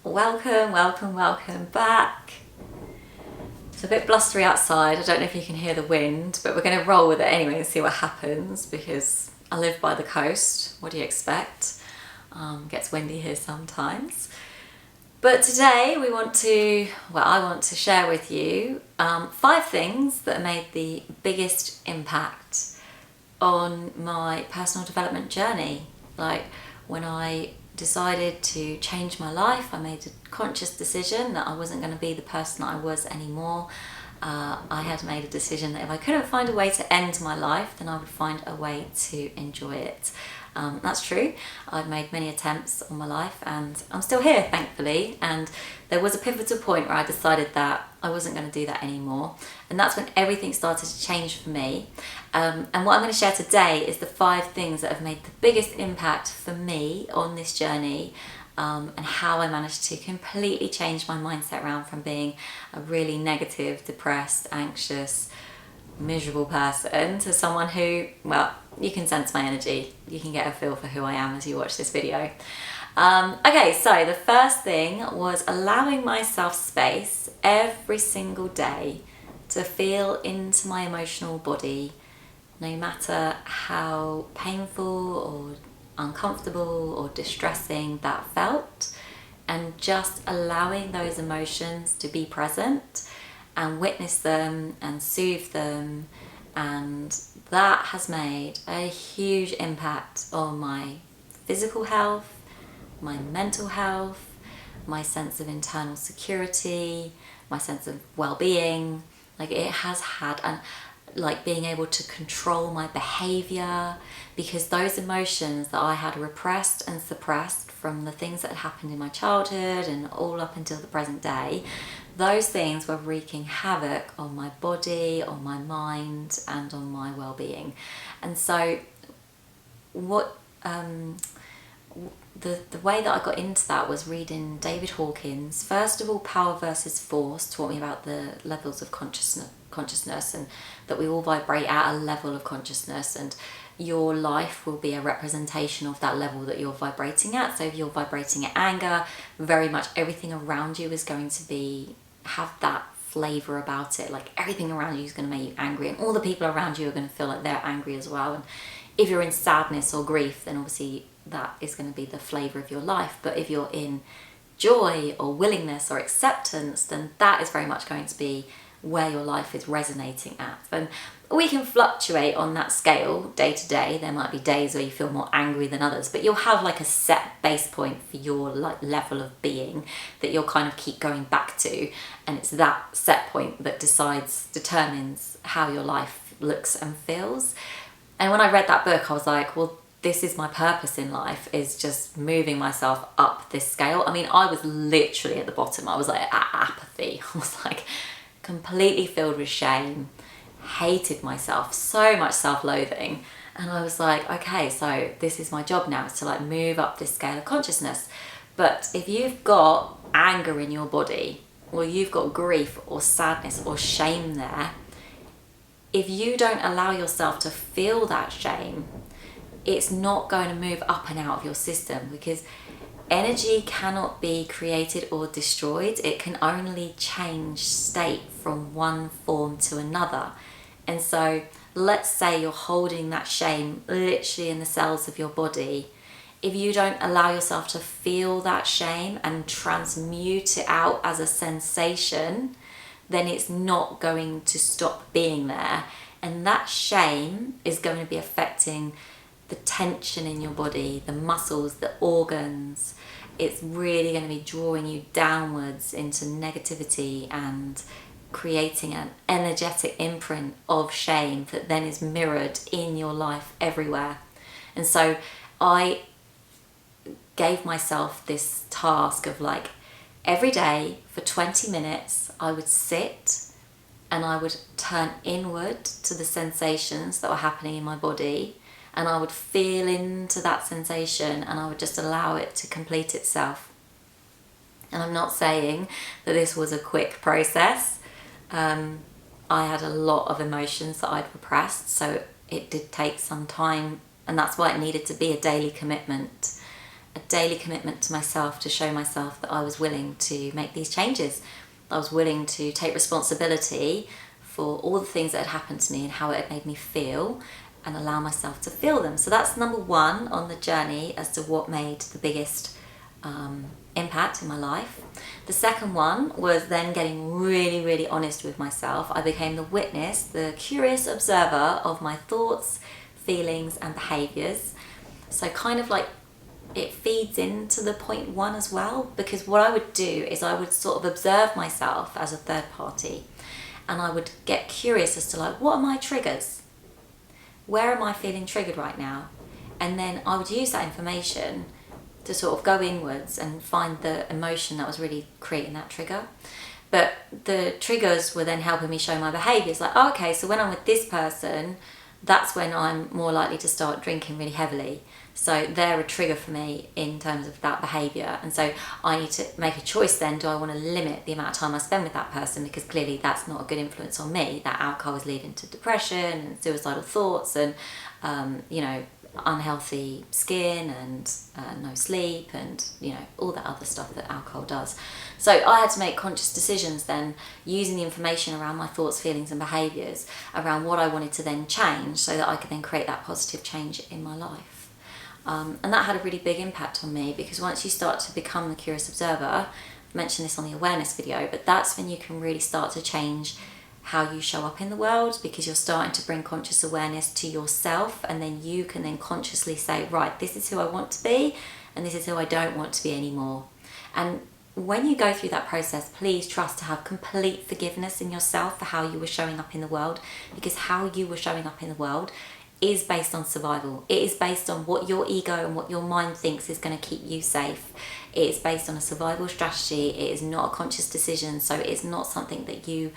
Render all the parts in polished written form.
Welcome back. It's a bit blustery outside. I don't know if you can hear the wind, but we're going to roll with it anyway and see what happens because I live by the coast. What do you expect? Gets windy here sometimes. But today I want to share with you 5 things that have made the biggest impact on my personal development journey. Like when I decided to change my life, I made a conscious decision that I wasn't going to be the person I was anymore. I had made a decision that if I couldn't find a way to end my life, then I would find a way to enjoy it. That's true. I've made many attempts on my life and I'm still here, thankfully. And there was a pivotal point where I decided that I wasn't going to do that anymore. And that's when everything started to change for me. And what I'm going to share today is the 5 things that have made the biggest impact for me on this journey, and how I managed to completely change my mindset around from being a really negative, depressed, anxious, miserable person to someone who, well, you can sense my energy. You can get a feel for who I am as you watch this video. Okay, so the first thing was allowing myself space every single day to feel into my emotional body, no matter how painful or uncomfortable or distressing that felt, and just allowing those emotions to be present and witness them and soothe them. And that has made a huge impact on my physical health, my mental health, my sense of internal security, my sense of well-being. Like it has had, and like being able to control my behavior, because those emotions that I had repressed and suppressed from the things that had happened in my childhood and all up until the present day, those things were wreaking havoc on my body, on my mind, and on my well-being. And so what the way that I got into that was reading David Hawkins. First of all, Power versus Force taught me about the levels of consciousness, and that we all vibrate at a level of consciousness, and your life will be a representation of that level that you're vibrating at. So if you're vibrating at anger, very much everything around you is going to have that flavor about it. Like everything around you is going to make you angry, and all the people around you are going to feel like they're angry as well. And if you're in sadness or grief, then obviously that is going to be the flavor of your life. But if you're in joy or willingness or acceptance, then that is very much going to be where your life is resonating at. And we can fluctuate on that scale day to day. There might be days where you feel more angry than others, but you'll have like a set base point for your level of being that you'll kind of keep going back to, and it's that set point that determines how your life looks and feels. And when I read that book, I was like, well, this is my purpose in life, is just moving myself up this scale. I mean, I was literally at the bottom. I was like at apathy. I was like completely filled with shame, hated myself, so much self-loathing. And I was like, okay, so this is my job now, is to like move up this scale of consciousness. But if you've got anger in your body, or you've got grief or sadness or shame there, if you don't allow yourself to feel that shame, it's not going to move up and out of your system, because energy cannot be created or destroyed. It can only change state from one form to another. And so let's say you're holding that shame literally in the cells of your body. If you don't allow yourself to feel that shame and transmute it out as a sensation, then it's not going to stop being there. And that shame is going to be affecting the tension in your body, the muscles, the organs. It's really going to be drawing you downwards into negativity and creating an energetic imprint of shame that then is mirrored in your life everywhere. And so I gave myself this task of like every day for 20 minutes I would sit and I would turn inward to the sensations that were happening in my body, and I would feel into that sensation and I would just allow it to complete itself. And I'm not saying that this was a quick process. I had a lot of emotions that I'd repressed, so it did take some time, and that's why it needed to be a daily commitment. a daily commitment to myself to show myself that I was willing to make these changes. I was willing to take responsibility for all the things that had happened to me and how it had made me feel, and allow myself to feel them. So that's number one on the journey as to what made the biggest impact in my life. The second one was then getting really, really honest with myself. I became the witness, the curious observer of my thoughts, feelings, and behaviours. So kind of like it feeds into the point one as well, because what I would do is I would sort of observe myself as a third party, and I would get curious as to like, what are my triggers? Where am I feeling triggered right now? And then I would use that information to sort of go inwards and find the emotion that was really creating that trigger. But the triggers were then helping me show my behaviours. Like, oh, okay, so when I'm with this person, that's when I'm more likely to start drinking really heavily. So they're a trigger for me in terms of that behaviour. And so I need to make a choice then. Do I want to limit the amount of time I spend with that person? Because clearly that's not a good influence on me. That alcohol is leading to depression and suicidal thoughts and, unhealthy skin and no sleep and, all that other stuff that alcohol does. So I had to make conscious decisions then, using the information around my thoughts, feelings and behaviours around what I wanted to then change so that I could then create that positive change in my life. And that had a really big impact on me, because once you start to become the curious observer, I've mentioned this on the awareness video, but that's when you can really start to change how you show up in the world, because you're starting to bring conscious awareness to yourself, and then you can then consciously say, right, this is who I want to be and this is who I don't want to be anymore. And when you go through that process, please trust to have complete forgiveness in yourself for how you were showing up in the world, because how you were showing up in the world is based on survival. It is based on what your ego and what your mind thinks is going to keep you safe. It is based on a survival strategy. It is not a conscious decision, so it's not something that you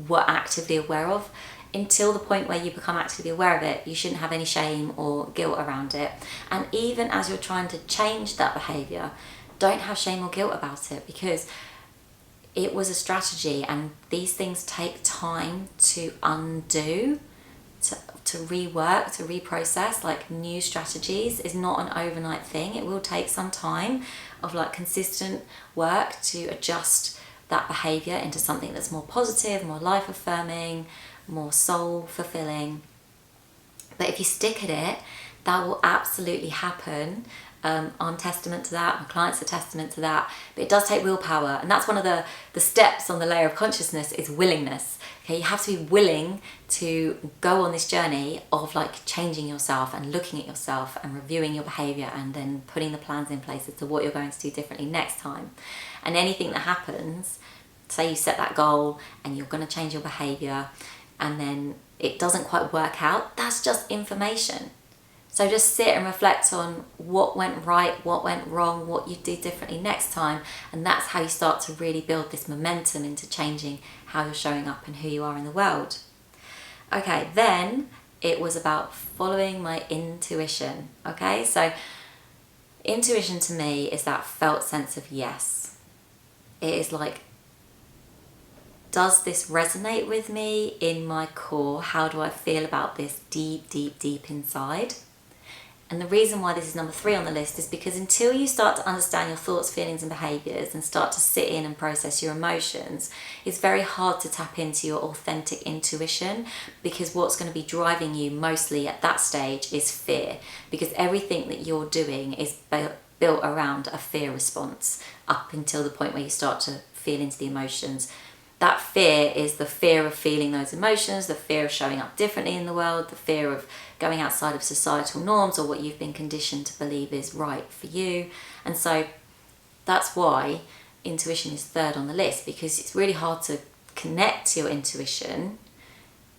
were actively aware of. Until the point where you become actively aware of it, you shouldn't have any shame or guilt around it. And even as you're trying to change that behaviour, don't have shame or guilt about it, because it was a strategy, and these things take time to undo, to rework, to reprocess. Like, new strategies is not an overnight thing. It will take some time of like consistent work to adjust that behaviour into something that's more positive, more life affirming, more soul fulfilling. But if you stick at it, that will absolutely happen. I'm testament to that, my clients are testament to that, but it does take willpower, and that's one of the steps on the layer of consciousness is willingness. Okay, you have to be willing to go on this journey of like changing yourself and looking at yourself and reviewing your behaviour, and then putting the plans in place as to what you're going to do differently next time. And anything that happens, say you set that goal and you're going to change your behaviour and then it doesn't quite work out, that's just information. So just sit and reflect on what went right, what went wrong, what you do differently next time, and that's how you start to really build this momentum into changing how you're showing up and who you are in the world. Okay, then it was about following my intuition. Okay, so intuition to me is that felt sense of yes. It is like, does this resonate with me in my core? How do I feel about this deep, deep, deep inside? And the reason why this is number 3 on the list is because until you start to understand your thoughts, feelings and behaviours and start to sit in and process your emotions, it's very hard to tap into your authentic intuition, because what's going to be driving you mostly at that stage is fear, because everything that you're doing is built around a fear response up until the point where you start to feel into the emotions. That fear is the fear of feeling those emotions, the fear of showing up differently in the world, the fear of going outside of societal norms or what you've been conditioned to believe is right for you. And so that's why intuition is 3rd on the list, because it's really hard to connect to your intuition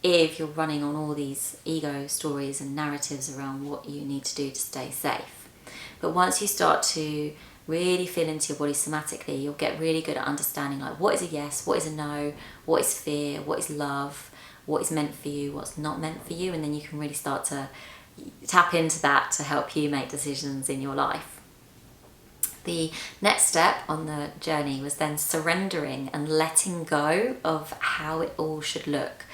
if you're running on all these ego stories and narratives around what you need to do to stay safe. But once you start to really feel into your body somatically, you'll get really good at understanding like what is a yes, what is a no, what is fear, what is love, what is meant for you, what's not meant for you, and then you can really start to tap into that to help you make decisions in your life. The next step on the journey was then surrendering and letting go of how it all should look.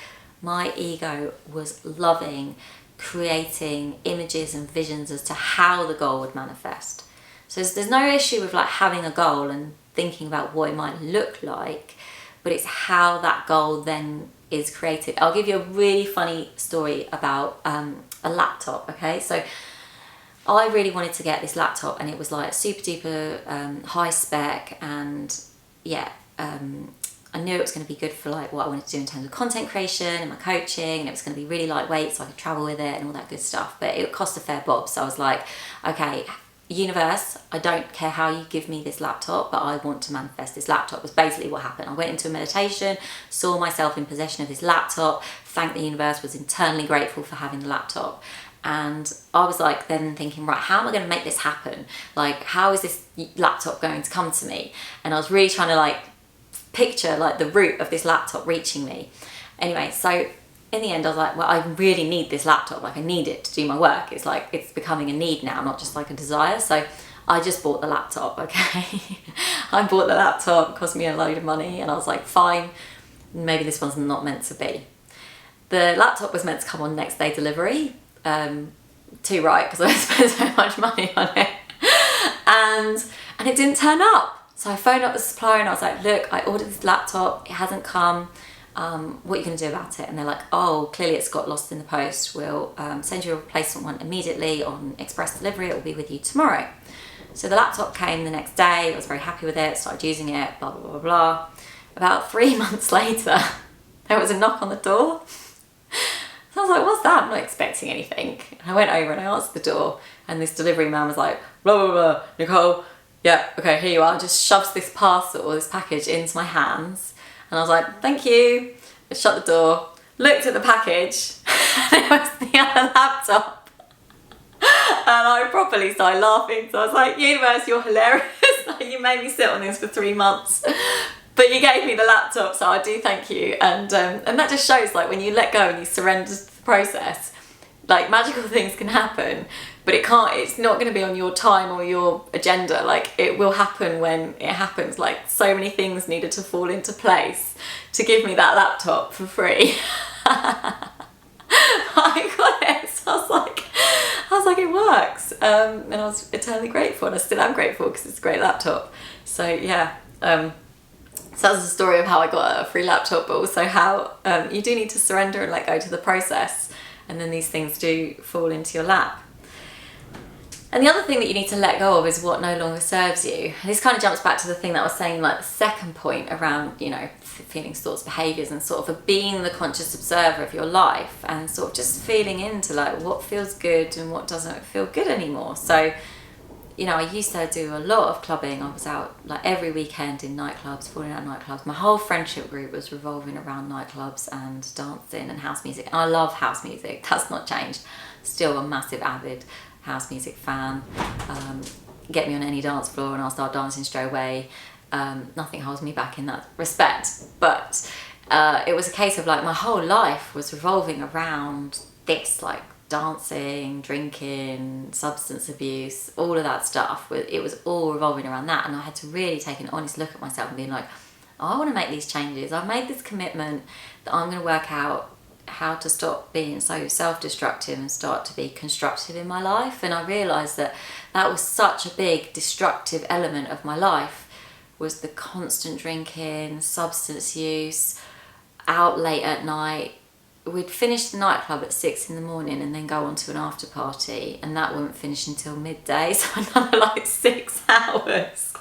My ego was loving creating images and visions as to how the goal would manifest. So there's no issue with like having a goal and thinking about what it might look like, but it's how that goal then is created. I'll give you a really funny story about a laptop, okay? So I really wanted to get this laptop, and it was like super duper high spec, and yeah, I knew it was going to be good for like what I wanted to do in terms of content creation and my coaching, and it was going to be really lightweight so I could travel with it and all that good stuff, but it cost a fair bob. So I was like, okay, universe, I don't care how you give me this laptop, but I want to manifest this laptop. Was basically what happened. I went into a meditation, saw myself in possession of this laptop, thanked the universe, was internally grateful for having the laptop. And I was like then thinking, right, how am I going to make this happen? Like, how is this laptop going to come to me? And I was really trying to like picture like the route of this laptop reaching me. Anyway, so in the end I was like, well, I really need this laptop. Like, I need it to do my work. It's like, it's becoming a need now, not just like a desire. So I just bought the laptop, okay? I bought the laptop, it cost me a load of money, and I was like, fine, maybe this one's not meant to be. The laptop was meant to come on next day delivery. Too right, because I spent so much money on it, and it didn't turn up. So I phoned up the supplier and I was like, look, I ordered this laptop, it hasn't come, what are you going to do about it? And they're like, oh, clearly it's got lost in the post, we'll send you a replacement one immediately on express delivery, it will be with you tomorrow. So the laptop came the next day, I was very happy with it, started using it, blah blah blah blah. About 3 months later there was a knock on the door. So I was like, what's that? I'm not expecting anything. And I went over and I answered the door, and this delivery man was like, blah, blah, blah, Nicole, yeah, okay, here you are. Just shoves this parcel or this package into my hands. And I was like, thank you. I shut the door, looked at the package, and it was the other laptop. And I properly started laughing. So I was like, universe, you're hilarious. You made me sit on this for 3 months. But you gave me the laptop, so I do thank you. And that just shows, like, when you let go and you surrender to the process, like, magical things can happen, but it's not going to be on your time or your agenda. Like, it will happen when it happens. Like, so many things needed to fall into place to give me that laptop for free. I got it. So I was like, it works. And I was eternally grateful, and I still am grateful because it's a great laptop. So yeah. So that's the story of how I got a free laptop, but also how you do need to surrender and let go to the process, and then these things do fall into your lap. And the other thing that you need to let go of is what no longer serves you. This kind of jumps back to the thing that I was saying, like the second point around, you know, feelings, thoughts, behaviours, and sort of being the conscious observer of your life, and sort of just feeling into like what feels good and what doesn't feel good anymore. So, you know, I used to do a lot of clubbing. I was out like every weekend in nightclubs, falling out of nightclubs. My whole friendship group was revolving around nightclubs and dancing and house music. And I love house music. That's not changed. Still a massive avid house music fan. Get me on any dance floor and I'll start dancing straight away. Nothing holds me back in that respect. But it was a case of like my whole life was revolving around this, like dancing, drinking, substance abuse, all of that stuff. It was all revolving around that, and I had to really take an honest look at myself and be like, oh, I want to make these changes. I've made this commitment that I'm going to work out how to stop being so self-destructive and start to be constructive in my life. And I realised that that was such a big destructive element of my life, was the constant drinking, substance use, out late at night. We'd finish the nightclub at 6 in the morning and then go on to an after party, and that wouldn't finish until midday. So another like 6 hours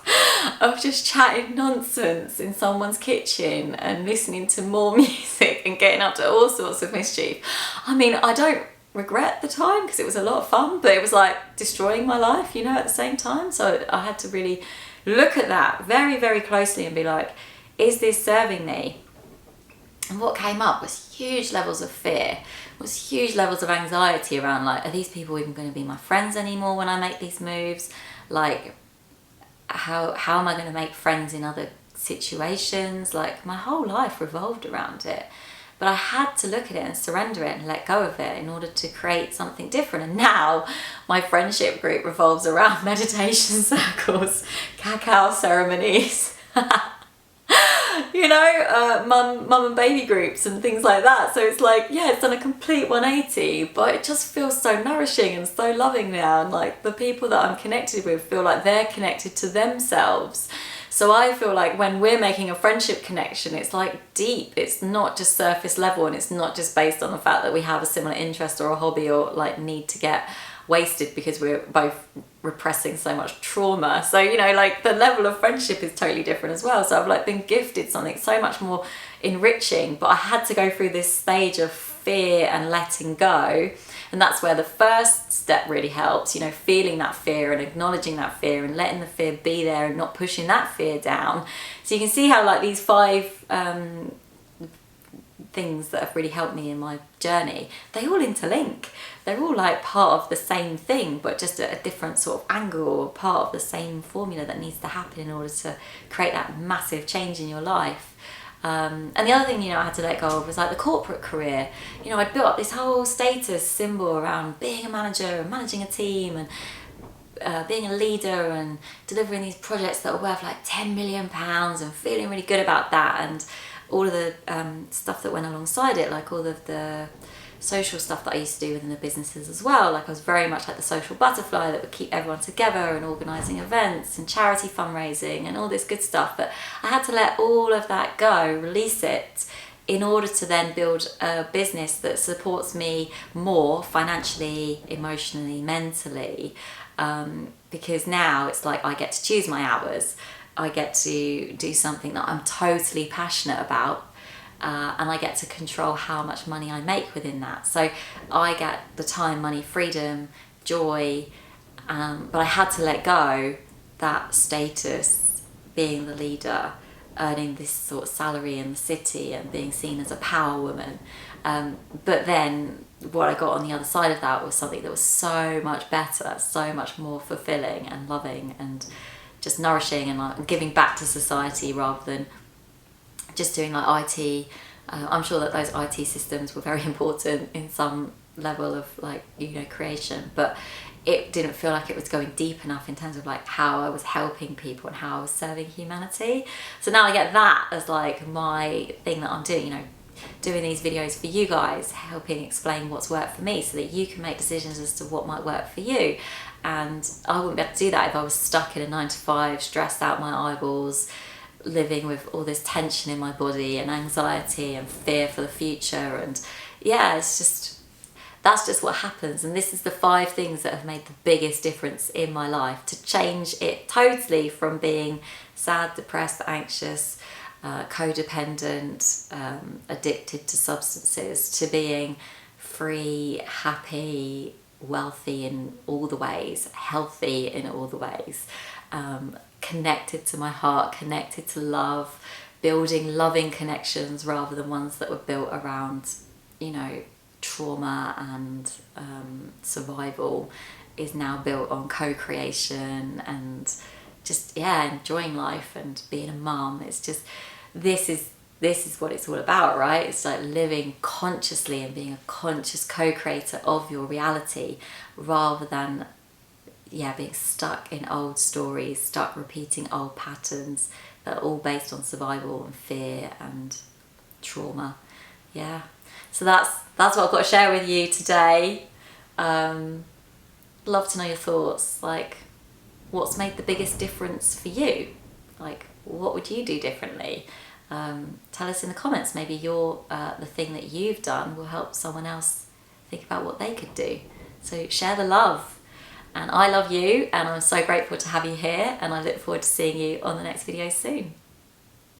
of just chatting nonsense in someone's kitchen and listening to more music and getting up to all sorts of mischief. I mean, I don't regret the time because it was a lot of fun, but it was like destroying my life, you know, at the same time. So I had to really look at that very, very closely and be like, is this serving me? And what came up was huge levels of fear, was huge levels of anxiety around like, are these people even going to be my friends anymore when I make these moves? Like, how am I going to make friends in other situations? Like, my whole life revolved around it. But I had to look at it and surrender it and let go of it in order to create something different. And now my friendship group revolves around meditation circles, cacao ceremonies, mum and baby groups and things like that. So it's like, yeah, it's done a complete 180, but it just feels so nourishing and so loving now. And like the people that I'm connected with feel like they're connected to themselves. So I feel like when we're making a friendship connection, it's like deep. It's not just surface level, and it's not just based on the fact that we have a similar interest or a hobby or like need to get wasted because we're both repressing so much trauma. So, like the level of friendship is totally different as well. So I've like been gifted something so much more enriching, but I had to go through this stage of fear and letting go. And that's where the first step really helps, feeling that fear and acknowledging that fear and letting the fear be there and not pushing that fear down. So you can see how like these 5 things that have really helped me in my journey, they all interlink. They're all like part of the same thing, but just at a different sort of angle, or part of the same formula that needs to happen in order to create that massive change in your life. And the other thing, I had to let go of was like the corporate career. I'd built up this whole status symbol around being a manager and managing a team and being a leader and delivering these projects that were worth like £10 million and feeling really good about that, and all of the stuff that went alongside it, like all of the social stuff that I used to do within the businesses as well. Like I was very much like the social butterfly that would keep everyone together and organising events and charity fundraising and all this good stuff. But I had to let all of that go, release it, in order to then build a business that supports me more financially, emotionally, mentally. Because now it's like I get to choose my hours. I get to do something that I'm totally passionate about, and I get to control how much money I make within that. So I get the time, money, freedom, joy, but I had to let go that status, being the leader, earning this sort of salary in the city and being seen as a power woman. But then what I got on the other side of that was something that was so much better, so much more fulfilling and loving and just nourishing, and like giving back to society rather than just doing like IT. I'm sure that those IT systems were very important in some level of like, creation, but it didn't feel like it was going deep enough in terms of like how I was helping people and how I was serving humanity. So now I get that as like my thing that I'm doing, doing these videos for you guys, helping explain what's worked for me so that you can make decisions as to what might work for you. And I wouldn't be able to do that if I was stuck in a 9-to-5, stressed out my eyeballs, living with all this tension in my body and anxiety and fear for the future. And yeah, that's just what happens. And this is the 5 things that have made the biggest difference in my life to change it totally from being sad, depressed, anxious, codependent, addicted to substances, to being free, happy, wealthy in all the ways, healthy in all the ways, connected to my heart, connected to love, building loving connections rather than ones that were built around, trauma and survival, is now built on co-creation and just enjoying life and being a mum. It's just this is what it's all about, right? It's like living consciously and being a conscious co-creator of your reality rather than being stuck in old stories, stuck repeating old patterns that are all based on survival and fear and trauma. So that's what I've got to share with you today. Love to know your thoughts, like what's made the biggest difference for you? Like what would you do differently? Tell us in the comments. Maybe the thing that you've done will help someone else think about what they could do. So share the love. And I love you, and I'm so grateful to have you here, and I look forward to seeing you on the next video soon.